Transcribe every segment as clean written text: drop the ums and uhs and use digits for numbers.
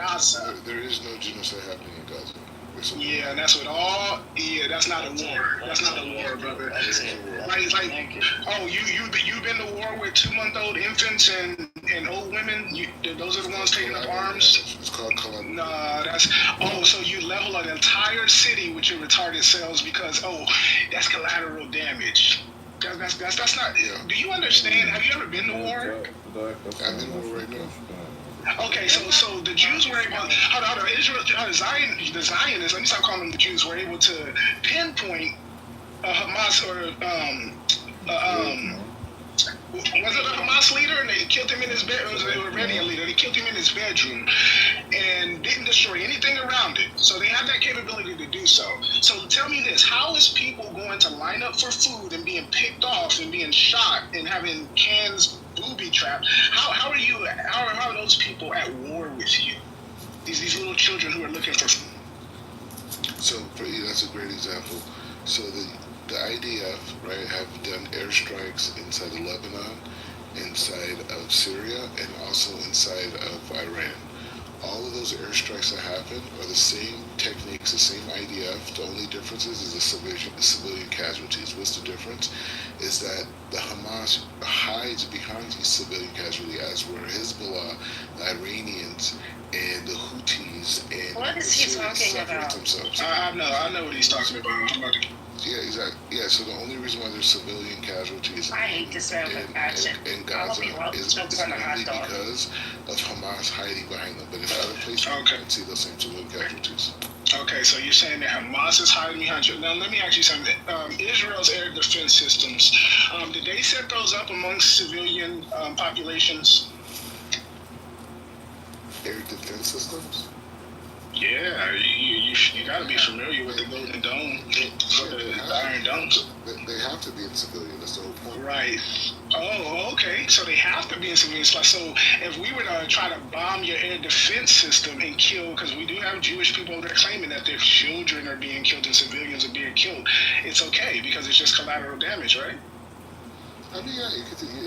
Gaza. There is no genocide happening in Gaza. Yeah, and that's what all. Yeah, that's not a war. That's not a war, brother. Right? It's like, oh, you've been to war with 2-month-old infants and old women. Those are the ones taking up arms. It's called collaborative. Nah, so you level an entire city with your retarded selves because that's collateral damage. That's not. Yeah. Do you understand? Have you ever been to war? I'm in war right now. Okay, so the Jews were able. Hold on, Israel, the Zionists. Let me stop calling them the Jews. Were able to pinpoint Hamas or was it a Hamas leader? And they killed him in his bed. It was an Iranian leader. They killed him in his bedroom and didn't destroy anything around it. So they have that capability to do so. So tell me this: how is people going to line up for food and being picked off and being shot and having cans booby trapped? How are those people at war with you? These little children who are looking for food. So that's a great example. So the IDF, right, have done airstrikes inside of Lebanon, inside of Syria, and also inside of Iran. All of those airstrikes that happen are the same techniques, the same IDF. The only difference is the civilian casualties. What's the difference? Is that the Hamas hides behind these civilian casualties, as were Hezbollah, the Iranians, and the Houthis, and what is he talking about? Themselves. I know what he's talking about. Yeah, exactly. Yeah, so the only reason why there's civilian casualties I hate this man with passion. in Gaza is mainly because of Hamas hiding behind them. But in other places, you can see those same civilian casualties. Okay, so you're saying that Hamas is hiding behind you. Now, let me ask you something. Israel's air defense systems, did they set those up amongst civilian populations? Air defense systems? Yeah, you got to be familiar with the Golden Dome, the Iron Dome. They have to be in civilian. That's the whole point. Right. Oh, okay. So they have to be in civilian spots. So if we were to try to bomb your air defense system and kill, because we do have Jewish people over there claiming that their children are being killed and civilians are being killed, it's okay because it's just collateral damage, right? I mean, yeah,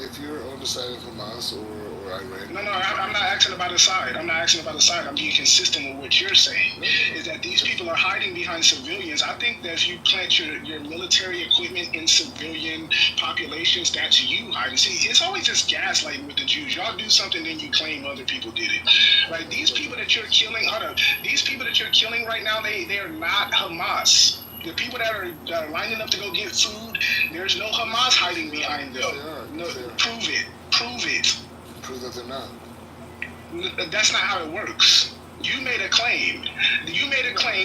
if you're on the side of Hamas or Iran. No, I'm not asking about the side. I'm being consistent with what you're saying. Is that these people are hiding behind civilians. I think that if you plant your military equipment in civilian populations, that's you hiding. See, it's always just gaslighting with the Jews. Y'all do something, then you claim other people did it. Like these people that you're killing, these people that you're killing right now, they are not Hamas. The people that are lining up to go get food, there's no Hamas hiding behind them. Prove it. Prove that they're not. That's not how it works. You made a claim,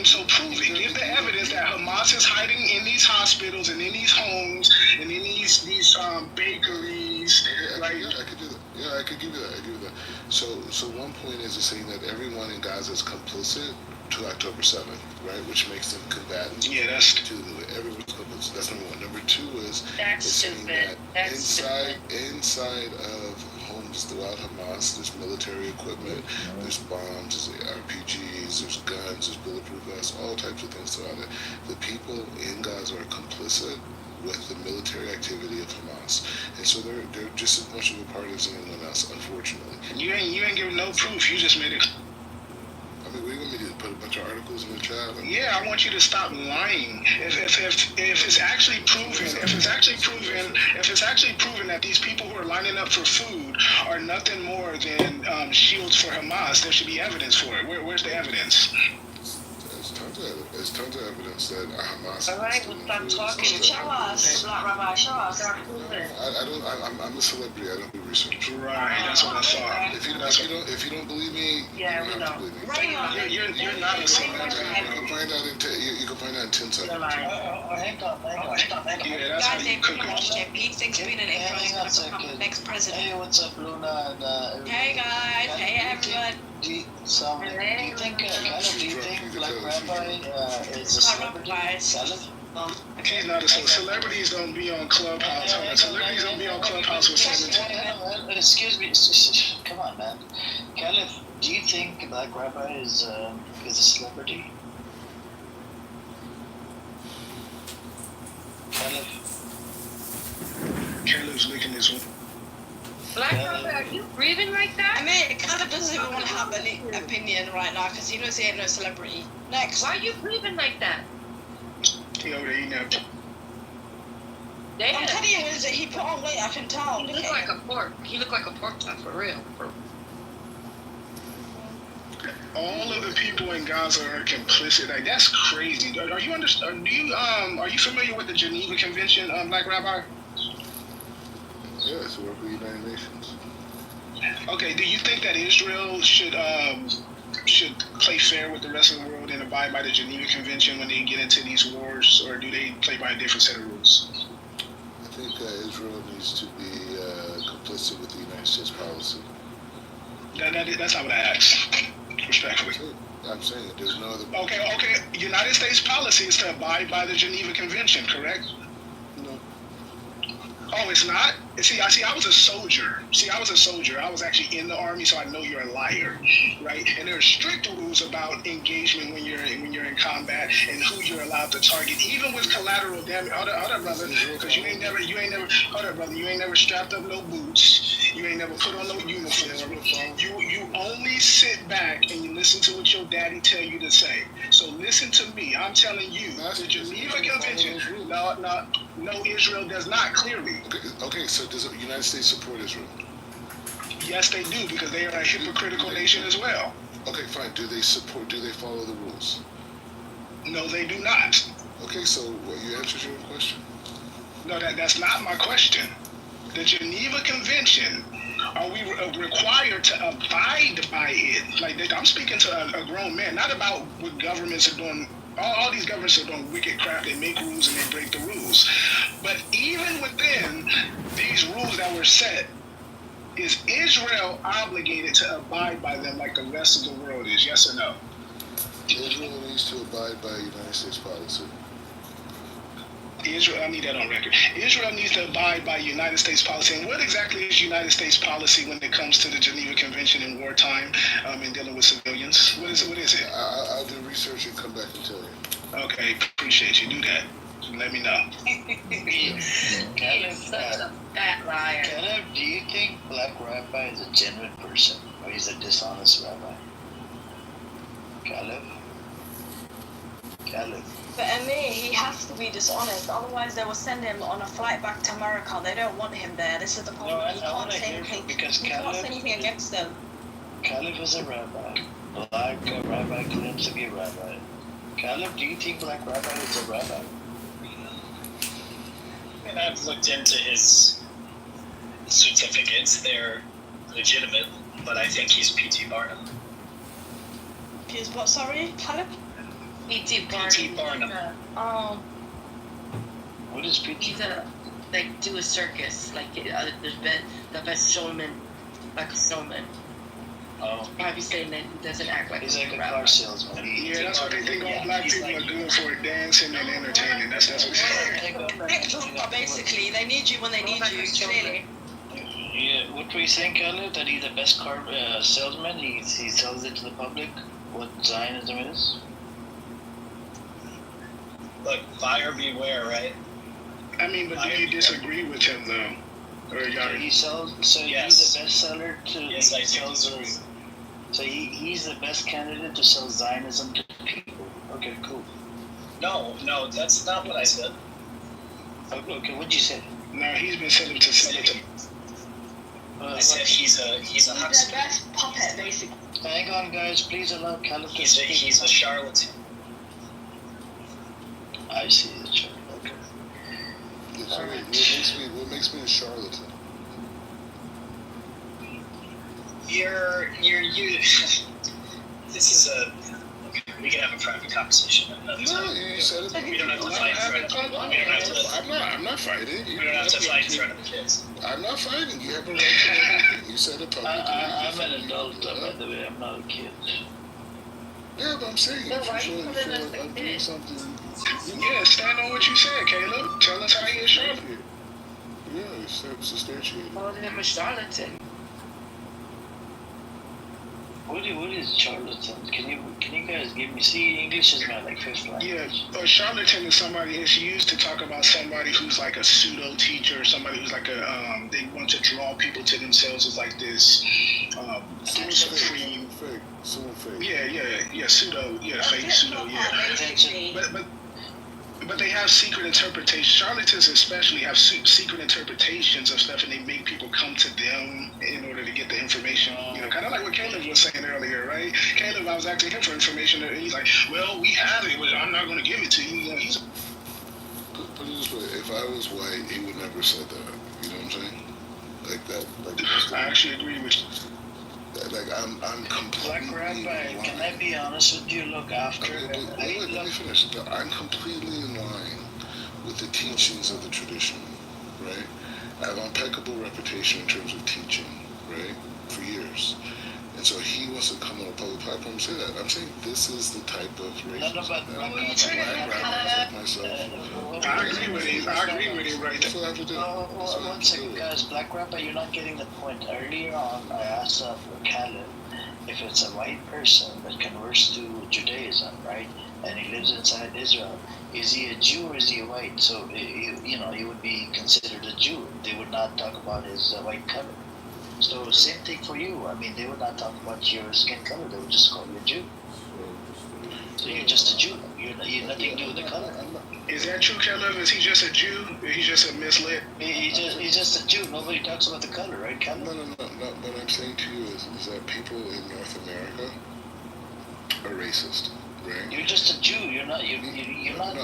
so prove it. Give the evidence that Hamas is hiding in these hospitals and in these homes and in these bakeries. I could do that. Yeah, I could give you that. So one point is saying that everyone in Gaza is complicit to October 7th, right? Which makes them combatants. Yeah, that's to everyone's complicit. That's number one. Number two is saying that inside of homes throughout Hamas, there's military equipment, there's bombs, there's RPGs, there's guns, there's bulletproof vests, all types of things throughout it. The people in Gaza are complicit with the military activity of Hamas, and so they're just as much of a part as anyone else, unfortunately. You ain't giving no proof. You just made it. I mean, what do you want me to do? Put a bunch of articles in the chat? Yeah, I want you to stop lying. If it's actually proven that these people who are lining up for food are nothing more than shields for Hamas, there should be evidence for it. Where's the evidence? There's tons of evidence that Hamas. All right, we'll stop talking. Show us, Black Rabbi. Show us. I'm a celebrity. I don't do research. Right, that's what I thought. If you don't believe me, yeah, you don't have to believe me. You're not a celebrity. You can find out in 10 seconds. Hang on. Yeah, that's how you cook it. He thinks being an influencer will become next president. Hey, what's up, Luna? And, hey guys, hey everyone. Do you think Black Rabbi is a celebrity? He's not a celebrities don't be on Clubhouse. Celebrities don't be on Clubhouse with 17. Excuse me. Come on, man. Caliph, do you think Black Rabbi is a celebrity? Caleb's licking this one. Black Robert, are you breathing like that? I mean, it kind of doesn't even want to have any opinion right now because he knows he ain't no celebrity. Next. Why are you breathing like that? He over there eating that. Damn. I'm telling you, he put on weight, I can tell. He Look looked at like him. a pork. He looked like a pork chop for real. All of the people in Gaza are complicit. Like, that's crazy. Are you are you familiar with the Geneva Convention, Black Rabbi? Yeah, it's a work with the United Nations. Okay, do you think that Israel should play fair with the rest of the world and abide by the Geneva Convention when they get into these wars, or do they play by a different set of rules? I think Israel needs to be complicit with the United States policy. That's not what I asked, respectfully. I'm saying there's no other. Okay. United States policy is to abide by the Geneva Convention, correct? No. Oh, it's not? I was a soldier. I was actually in the army, so I know you're a liar, right? And there are strict rules about engagement when you're in combat and who you're allowed to target, even with collateral damage. Hold up, brother, because you ain't never. Hold up, brother, you ain't never strapped up no boots. You ain't never put on no uniform. You only sit back and you listen to what your daddy tell you to say. So listen to me. I'm telling you, the Geneva Convention. No, Israel does not, clearly. Okay, so does the United States support Israel? Yes, they do, because they are a hypocritical nation as well. Okay, fine. Do they follow the rules? No, they do not. Okay, so you answered your own question. No, that's not my question. The Geneva Convention, are we required to abide by it? Like, I'm speaking to a grown man, not about what governments are doing. All these governments are doing wicked crap. They make rules and they break the rules. But even within these rules that were set, is Israel obligated to abide by them like the rest of the world is? Yes or no? Israel needs to abide by United States policy. Israel, I need that on record. Israel needs to abide by United States policy. And what exactly is United States policy when it comes to the Geneva Convention in wartime and dealing with civilians? What is it? I'll do research and come back and tell you. Okay, appreciate you. Do that. Let me know. He is such a fat liar. Caleb, do you think Black Rabbi is a genuine person, or he's a dishonest rabbi? Caleb? For me, he has to be dishonest. Otherwise, they will send him on a flight back to America. They don't want him there. This is the problem. No, I You can't want to say hear anything. because You can't say anything Caleb, against them. Caleb is a rabbi. Black Rabbi claims to be a rabbi. Caleb, do you think Black Rabbi is a rabbi? And I've looked into his certificates. They're legitimate, but I think he's P.T. Barnum. He's what, sorry, Caleb? P.T. Barnum. What is PT? He's do a circus. Like, there's been the best showman, like a snowman. Oh, Probably saying that he doesn't act like he's like a rabbi. car salesman. Yeah, that's what they think all black people are good for, dancing and entertaining. That's what Basically, they need you when they need you, clearly. Yeah, what were you saying, Caleb? That he's the best car salesman? He sells it to the public? What Zionism is? Look, buyer beware, right? I mean, but do you disagree with him, though? Or He sells, so Yes. he's the best seller to Yes, I do sells. disagree. So he's the best candidate to sell Zionism to people. Okay, cool. No, that's not what I said. Okay, what'd you say? No, he's been selling to sell it to. I said he's a He's the huckster. best puppet, basically. Hang on, guys. Please allow Caleb to He's speak. a charlatan. I see the chart. Okay. What makes me a charlatan? You. This is we can have a private conversation another No, time. you said it. We don't have to fight in front of. I'm not fighting. We don't have to fight in front of the kids. I'm not fighting. You have a right to everything. You said it publicly. I'm an adult, by the way. I'm not a kid. Yeah, but I'm saying No, if why you you feel put it like as I'm a doing kid? something, Yeah, stand on what you said, Caleb. Tell us how you show. yeah, it's substantiated. Called him a charlatan. What is charlatan? Can you can you guys give me? See, English is my like fifth language. Yeah, a charlatan is somebody that's used to talk about somebody who's like a pseudo teacher, somebody who's like they want to draw people to themselves as like this supreme. Fake. Someone fake. Yeah, pseudo, fake pseudo, Basically. But they have secret interpretations. Charlatans especially have secret interpretations of stuff, and they make people come to them in order to get the information. Kind of like what Caleb was saying earlier, right? Caleb, I was asking him for information, and he's like, "Well, we have it, but I'm not going to give it to you." He's Put it this way: if I was white, he would never said that. You know what I'm saying? Like that. I actually agree with you. Like I'm completely. Black Rabbi, can I be honest with you? Look, after Let me finish. I'm completely in line with the teachings of the tradition, right? I have an impeccable reputation in terms of teaching, right, for years. And so he wants to come on a public platform and say that. I'm saying this is the type of racism that myself. I agree with him. Right That's there. what I have to do. One second, guys. Black Rabbi, you're not getting the point. Earlier on, I asked Caleb if it's a white person that converts to Judaism, right? And he lives inside Israel. Is he a Jew or is he a white? So, he would be considered a Jew. They would not talk about his white color. So, same thing for you. I mean, they would not talk about your skin color. They would just call you a Jew. So, you're just a Jew. You have nothing to do with the color. Is that true, Caleb? Is he just a Jew? He's just a misled? He's just a Jew. Nobody talks about the color, right, Caleb? No. What I'm saying to you is that people in North America are racist, right? You're just a Jew. You're not black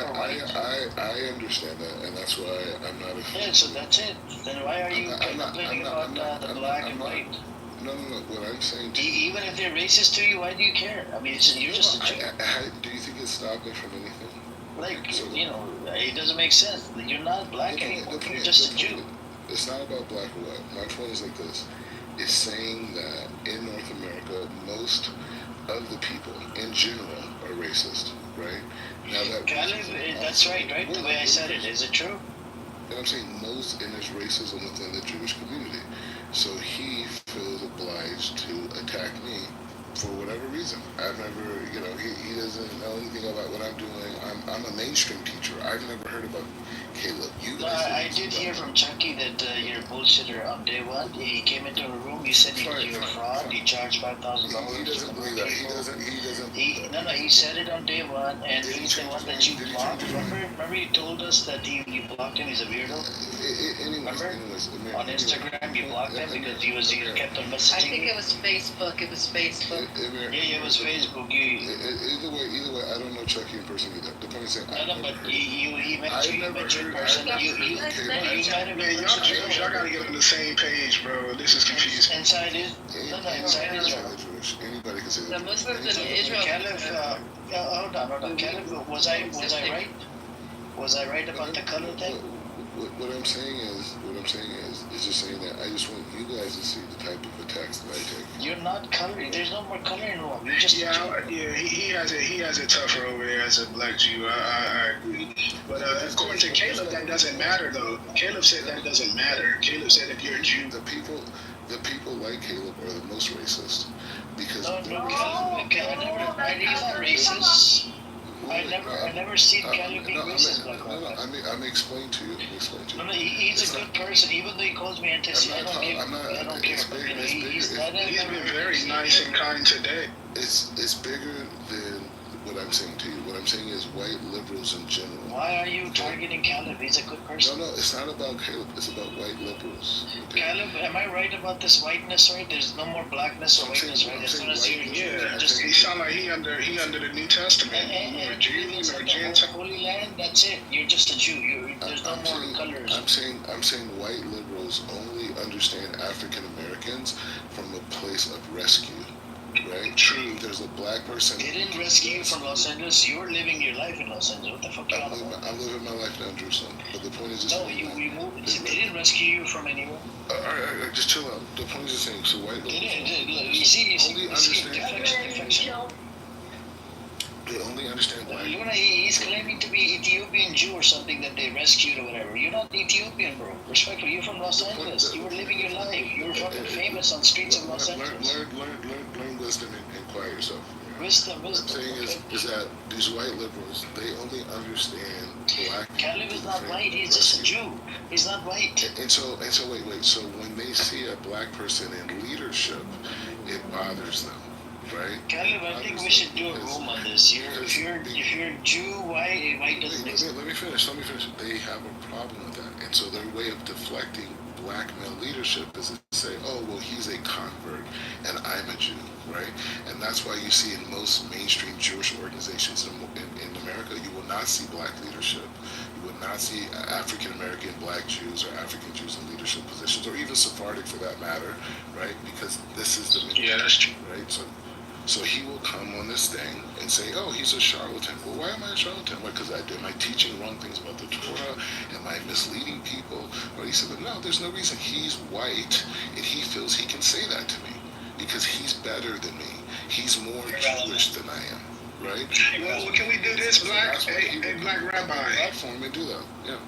or white. I understand that, and that's why I'm not a. Yeah, so that's it. Then why are you complaining about the black and white? No. What I'm saying to Even if they're racist to you, why do you care? I mean, you're just a Jew. Do you think it's stopping from anything? Like, it doesn't make sense. You're not black anymore. You're just a Jew. It's not about black or white. My point is like this. It's saying that in North America, most of the people in general are racist, right? Now That's right? The way I said it. Is it true? And I'm saying most, and there's racism within the Jewish community. So he feels obliged to attack me for whatever reason. I've never, he doesn't know anything about what I'm doing. I'm a mainstream teacher. I've never heard about Caleb. I did hear from Chucky that you're a bullshitter on day one. He came into a room. You said you're a fraud. He charged $5,000. He doesn't believe that. He doesn't believe that. No. He said it on day one, and he's the one that you blocked. Remember, you told us that you blocked him. He's a weirdo. Anyways, on Instagram, you blocked him because he kept on messaging. I think it was Facebook. Yeah, it was Facebook. Either way, I don't know Chucky in person either. The point is saying, but he met you in person. You might have Man, y'all Jews, y'all gotta get on the same page, bro. This is confusing. Inside Israel. Anybody can say The that. Muslims in Israel. Caleb, hold on. Caleb, was I right? Was I right about the color thing? What I'm saying is just saying that I just want you guys to see the type of attacks that I take. You're not coloring. There's no more color involved. You're just he has it tougher over there as a black Jew. I agree. But according to Caleb, that doesn't matter though. Caleb said that doesn't matter. Caleb said if you're a Jew, the people like Caleb are the most racist because Caleb, he's not racist. I never seen Caleb being racist like that. I'm explaining to you. No, he's a good person. Even though he calls me anti-Semite, I don't care. He's been very nice and kind today. It's bigger than what I'm saying to you. What I'm saying is white liberals in general. Why are you targeting Caleb? He's a good person. No, it's not about Caleb. It's about white liberals. Okay? Caleb, am I right about this whiteness, right? There's no more blackness or whiteness, right? As soon as he sound like he under the New Testament. Or Jew or Gentile. Holy Land, that's it. You're just a Jew. There's no more colors. I'm saying white liberals only understand African Americans from a place of rescue. Right? True. There's a black person. They didn't rescue you from Los Angeles. You're living your life in Los Angeles. What the fuck are you on about? I'm living my life now in Jerusalem. But the point is just... No, we moved. They didn't rescue you from anywhere. Alright, just chill out. The point is just saying, so white They didn't. You see, deflection. they only understand white. He's claiming claiming to be Ethiopian Jew or something that they rescued or whatever. You're not Ethiopian, bro. Respectfully, you're from Los Angeles. You were living your life. You were fucking famous on streets of Los Angeles. Learn wisdom and quiet yourself. Wisdom. What I'm saying is that these white liberals, they only understand black. Caleb is not white. He's just a Jew. He's not white. And so wait. So when they see a black person in leadership, it bothers them, right? Caleb, I think we should do a room on this. If you're Jew, white doesn't exist. Let me finish. They have a problem with that, and so their way of deflecting black male leadership is to say, oh, well, he's a convert and I'm a Jew, right? And that's why you see in most mainstream Jewish organizations in America, you will not see black leadership. You will not see African American black Jews or African Jews in leadership positions, or even Sephardic for that matter, right? Because this is the that's true, right? So he will come on this thing and say, oh, he's a charlatan. Well, why am I a charlatan? Because am I teaching wrong things about the Torah? Am I misleading people? Or he said, no, there's no reason. He's white, and he feels he can say that to me because he's better than me. He's more Jewish than I am, right? Well, can we do this, Black? Hey, Black Rabbi. Platform and do that, yeah.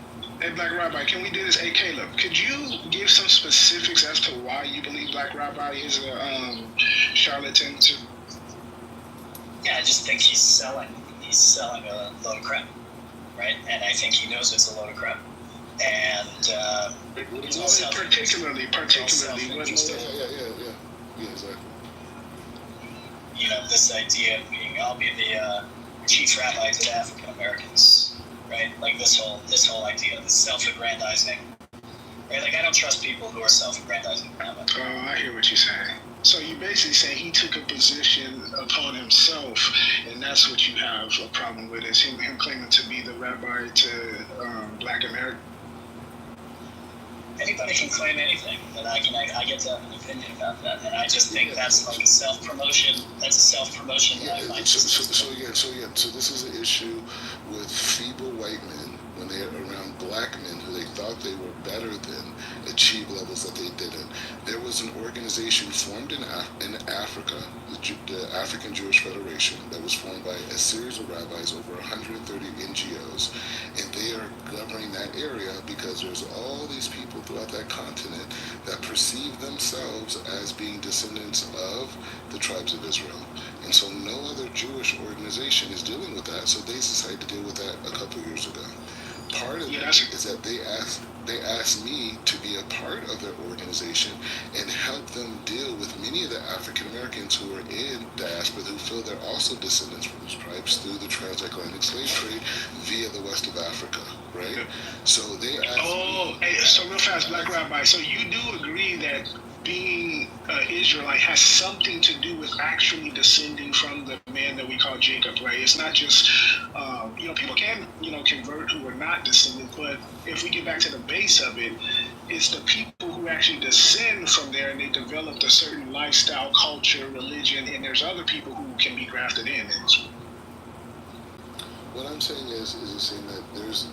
Hey, Black Rabbi, can we do this? Hey, Caleb, could you give some specifics as to why you believe Black Rabbi is a charlatan too? Yeah, I just think he's selling a load of crap, right? And I think he knows it's a load of crap. And it's all particularly, Yeah, exactly. You know, this idea of being, I'll be the chief rabbi to the African Americans, right? Like this whole idea, this self-aggrandizing, right? Like I don't trust people who are self-aggrandizing. Oh, I hear what you're saying. So you basically say he took a position upon himself, and that's what you have a problem with, is him claiming to be the rabbi to Black America. Anybody can claim anything, and I get to have an opinion about that, and I just think that's like a self-promotion. That's a self-promotion that I find. So this is an issue with feeble white men when they're around black men who they thought they were better than achieve levels that they didn't. There was an organization formed in Africa, the African Jewish Federation, that was formed by a series of rabbis, over 130 NGOs, and they are governing that area because there's all these people throughout that continent that perceive themselves as being descendants of the tribes of Israel. And so no other Jewish organization is dealing with that, so they decided to deal with that a couple years ago. Part of it is that they asked me to be a part of their organization and help them deal with many of the African Americans who are in diaspora who feel they're also descendants from these tribes through the transatlantic slave trade via the west of Africa, right? So they asked so real fast, Black Rabbi, so you do agree that being Israelite has something to do with actually descending from the man that we call Jacob, right? It's not just, people can, convert who are not descendants, but if we get back to the base of it, it's the people who actually descend from there and they developed a certain lifestyle, culture, religion, and there's other people who can be grafted in. What I'm saying is saying that there's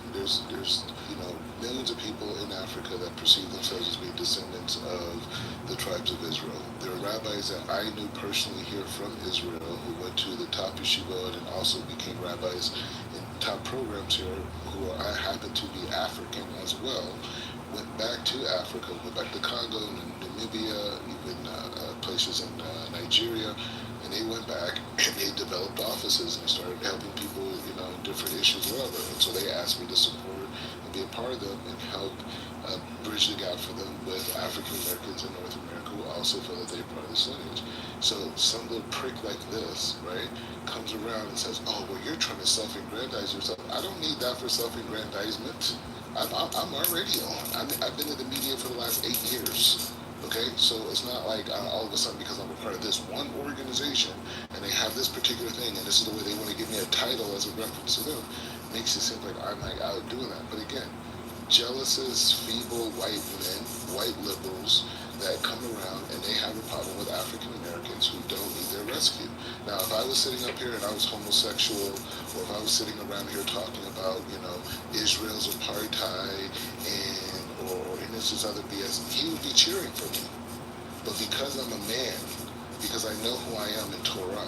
millions of people in Africa that perceive themselves as being descendants of the tribes of Israel. There are rabbis that I knew personally here from Israel who went to the top yeshivot and also became rabbis in top programs here who I happen to be African as well. Went back to Africa, went back to Congo and Namibia, even places in Nigeria, and they went back and they developed offices and started helping people, in different issues or whatever. And so they asked me to support and be a part of them and help bridge the gap for them with African Americans in North America who also feel that they're part of this lineage. So some little prick like this, right, comes around and says, oh, well, you're trying to self-aggrandize yourself. I don't need that for self-aggrandizement. I'm already on. I've been in the media for the last 8 years. Okay, so it's not like all of a sudden because I'm a part of this one organization and they have this particular thing and this is the way they want to give me a title as a reference to them, makes it seem like I'm like out doing that. But again, jealouses, feeble white men, white liberals that come around and they have a problem with African Americans who don't need their rescue. Now, if I was sitting up here and I was homosexual, or if I was sitting around here talking about, Israel's apartheid or this other BS, he would be cheering for me. But because I'm a man, because I know who I am in Torah,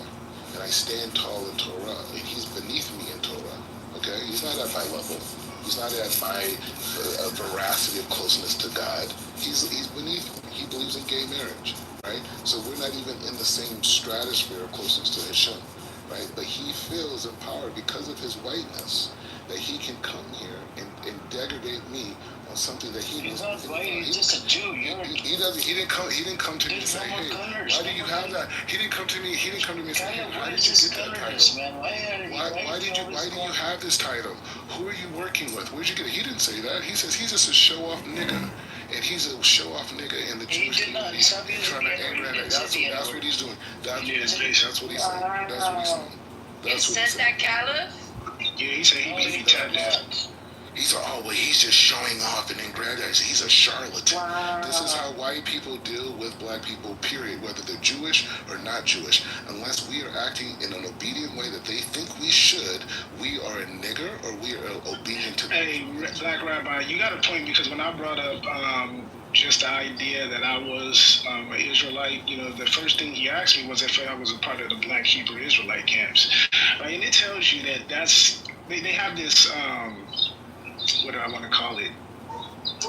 and I stand tall in Torah, and he's beneath me in Torah, Okay, he's not at my level. He's not at my veracity of closeness to God. He's beneath me. He believes in gay marriage, right? So we're not even in the same stratosphere of closeness to Hashem, right? But he feels empowered because of his whiteness that he can come here and degrade me on something that he He's knows. not white. He's just a Jew. He doesn't. He didn't come. He didn't come to me and There's say, no more "Hey, colors. why do you have that?" He didn't come to me. He didn't come to me and say, "Hey, how What did is you this get that colorless, title? man? Why Why do you have this title? Who are you working with? Where'd you get it?" He didn't say that. He says he's just a show off nigga, and he's a show off nigga in the He Jewish did not. community. Stop using Trying to the anger N-word. at He it. said the That's N-word. what he's doing. That's Yeah, what he's saying. That's what he's saying. It That's what said he's saying. that, Caliph? Yeah, he said he No, believed he he did tapped that. not. He's he's just showing off and aggrandizing. He's a charlatan. Wow. This is how white people deal with black people, period, whether they're Jewish or not Jewish. Unless we are acting in an obedient way that they think we should, we are a nigger or we are obedient to them. Hey, Black Rabbi, you got a point because when I brought up just the idea that I was an Israelite, the first thing he asked me was if I was a part of the Black Hebrew Israelite camps, right? And it tells you that they have this what do I want to call it?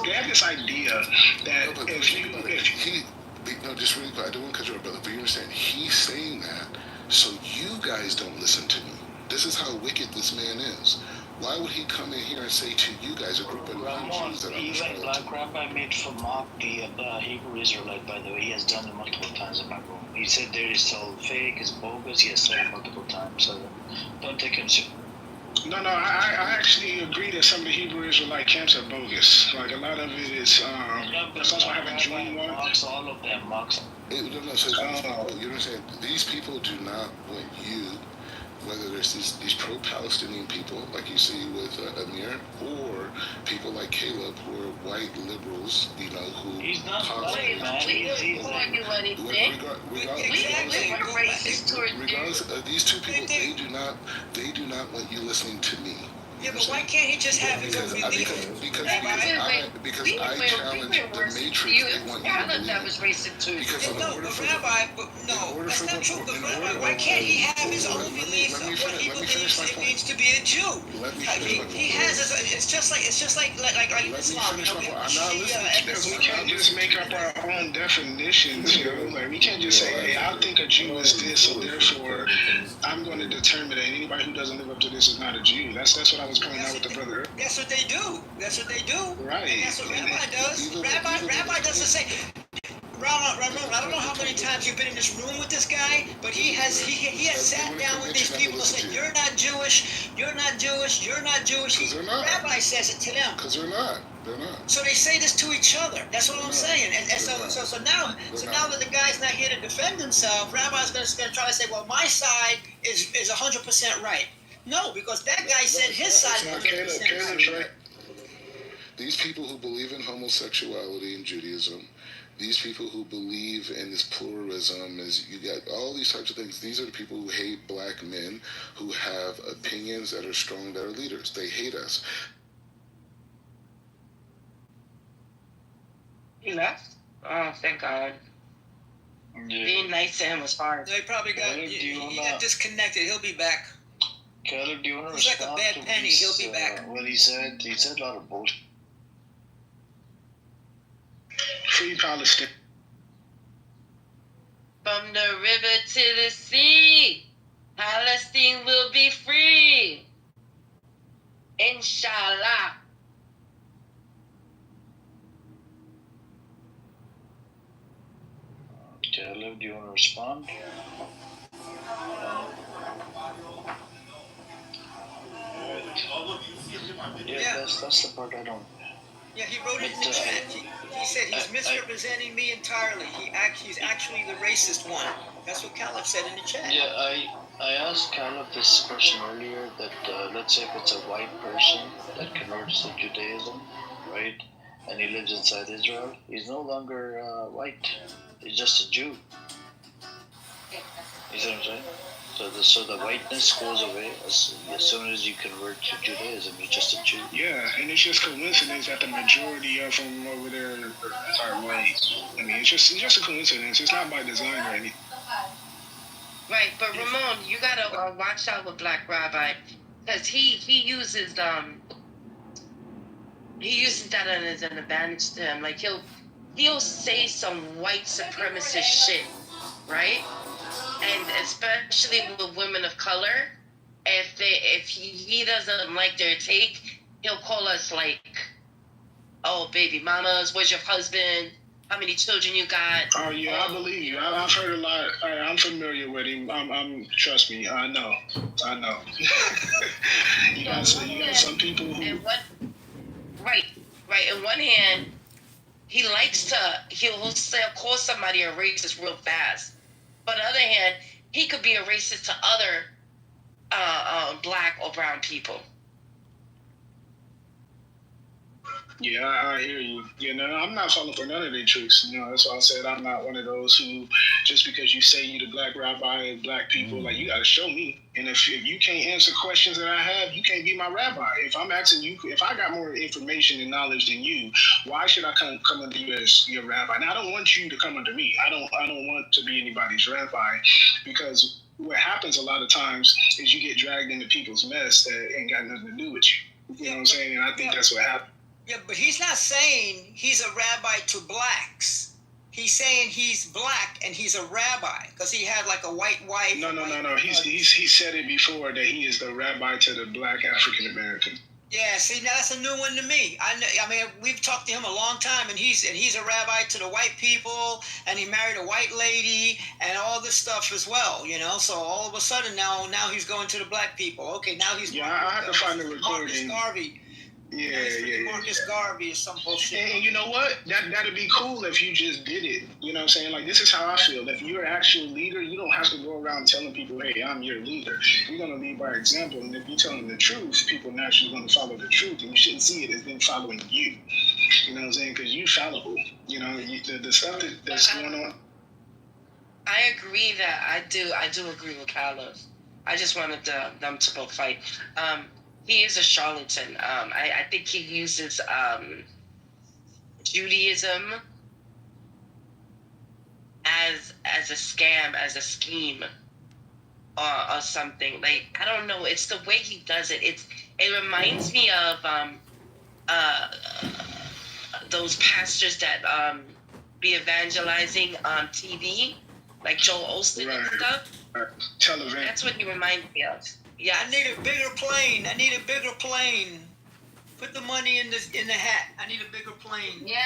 They have this idea that No, but if think you about it. Just really quick, I don't want to cut you off, brother, but you understand, he's saying that so you guys don't listen to me. This is how wicked this man is. Why would he come in here and say to you guys, a group of Ramon, non-Jews, that I'm a even charlatan? Black Rabbi made for mock the Hebrew Israelite, by the way. He has done it multiple times in my room. He said there is all fake, it's bogus. He has said it multiple times. So don't take him seriously. No, I actually agree that some of the Hebrew Israelite camps are bogus. Like a lot of it is. That's also I haven't joined one. Mocks all of them. Mocks. So you understand, these people do not want you, whether there's these pro-Palestinian people like you see with Amir, or people like Caleb who are white liberals, who He's not constantly- white, man. We didn't call you anything. We were racist towards regardless, you. these two people, they do not want you listening to me. Yeah, but why can't he just have his own religion? Because We I challenge the worse than matrix. you. They want you to Caliph believe that it. was racist too. Because in No, order but for Rabbi, that's not true. But Rabbi, why can't he have his own beliefs of what he believes it means to be a Jew? Let me finish my point. He has his. It's just like Let me Islam. finish my point. I'm not listening to Because we you. can't just make up our own definitions, Like we can't just say, "Hey, I think a Jew is this, so therefore I'm going to determine that anybody who doesn't live up to this is not a Jew." That's what I was pointing out with the brother. That's what they do. That's what they do. Right. And that's what Rabbi does. Rabbi doesn't say. Ramon, I don't know how many times you've been in this room with this guy, but he has sat down with these people and said, "You're not Jewish. You're not Jewish. You're not Jewish." Because they're not. Rabbi says it to them. Because they're not. They're not. So they say this to each other. That's what I'm No, saying. And they're so not. now They're now not. that the guy's not here to defend himself, Rabbi's going to try to say, well, my side is 100% right. No, because that guy said his side is 100% right. These people who believe in homosexuality in Judaism, these people who believe in this pluralism, is you got all these types of things. These are the people who hate black men who have opinions that are strong, that are leaders. They hate us. He left? Oh, thank God. Yeah. Being nice to him was hard. No, he probably got he got disconnected. He'll be back. Caleb, do you want to He's like a respond bad to penny. his, He'll be back. what he said? He said a lot of bullshit. Free Palestine. From the river to the sea, Palestine will be free. Inshallah. Caleb, do you want to respond? Yeah, that's the part I don't. Yeah, he wrote it in the chat. He said he's misrepresenting me entirely. He's actually the racist one. That's what Caliph said in the chat. Yeah, I asked Caleb this question earlier that let's say if it's a white person that converts to Judaism, right, and he lives inside Israel, he's no longer white. He's just a Jew. You see what I'm saying? So the whiteness goes away as soon as you convert to Judaism. You're just a Jew. Yeah, and it's just coincidence that the majority of them over there are white. I mean, it's just a coincidence. It's not by design or anything. Right, but Ramon, you gotta watch out with Black Rabbi. because he uses that as an advantage to him. Like he'll say some white supremacist shit, right? And especially with women of color, if he doesn't like their take, he'll call us like, oh baby mamas, where's your husband? How many children you got? Oh yeah, I believe you. I've heard a lot. I'm familiar with him. Trust me. I know. you got some people who. Right. In one hand, he likes to he'll call somebody a racist real fast. But on the other hand, he could be a racist to other black or brown people. Yeah, I hear you. I'm not falling for none of their tricks. That's why I said I'm not one of those who, just because you say you the black rabbi and black people, like you got to show me. And if you can't answer questions that I have, you can't be my rabbi. If I'm asking you, if I got more information and knowledge than you, why should I come under you as your rabbi? Now I don't want you to come under me. I don't want to be anybody's rabbi, because what happens a lot of times is you get dragged into people's mess that ain't got nothing to do with you. You know what I'm saying? And I think that's what happens. Yeah, but he's not saying he's a rabbi to blacks. He's saying he's black and he's a rabbi because he had like a white wife. No. He said it before that he is the rabbi to the black African American. Yeah, see, now that's a new one to me. I mean, we've talked to him a long time, and he's a rabbi to the white people, and he married a white lady, and all this stuff as well. So all of a sudden now he's going to the black people. Okay, now he's I have to find the recording. Marcus Garvey. Yeah. Marcus Garvey is some bullshit. And you know what? That'd be cool if you just did it. You know what I'm saying? Like, this is how I feel. If you're an actual leader, you don't have to go around telling people, hey, I'm your leader. You're going to lead by example. And if you're telling the truth, people naturally going to follow the truth. And you shouldn't see it as them following you. You know what I'm saying? Because you're fallible. The stuff that's going on. I agree that I do agree with Carlos. I just wanted them to both fight. He is a charlatan. I think he uses Judaism as a scam, as a scheme, or something. Like, I don't know. It's the way he does it. It reminds me of those pastors that be evangelizing on TV, like Joel Osteen and stuff. Television. That's what he reminds me of. Yeah. I need a bigger plane. Put the money in the hat. I need a bigger plane. Yeah,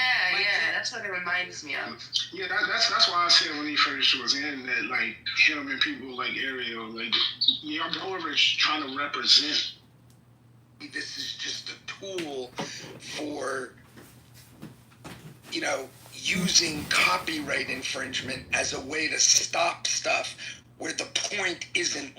that's what it reminds me of. Yeah, that's why I said when he first was in that, like, him and people like Ariel, like, whoever is trying to represent. This is just a tool for, using copyright infringement as a way to stop stuff where the point isn't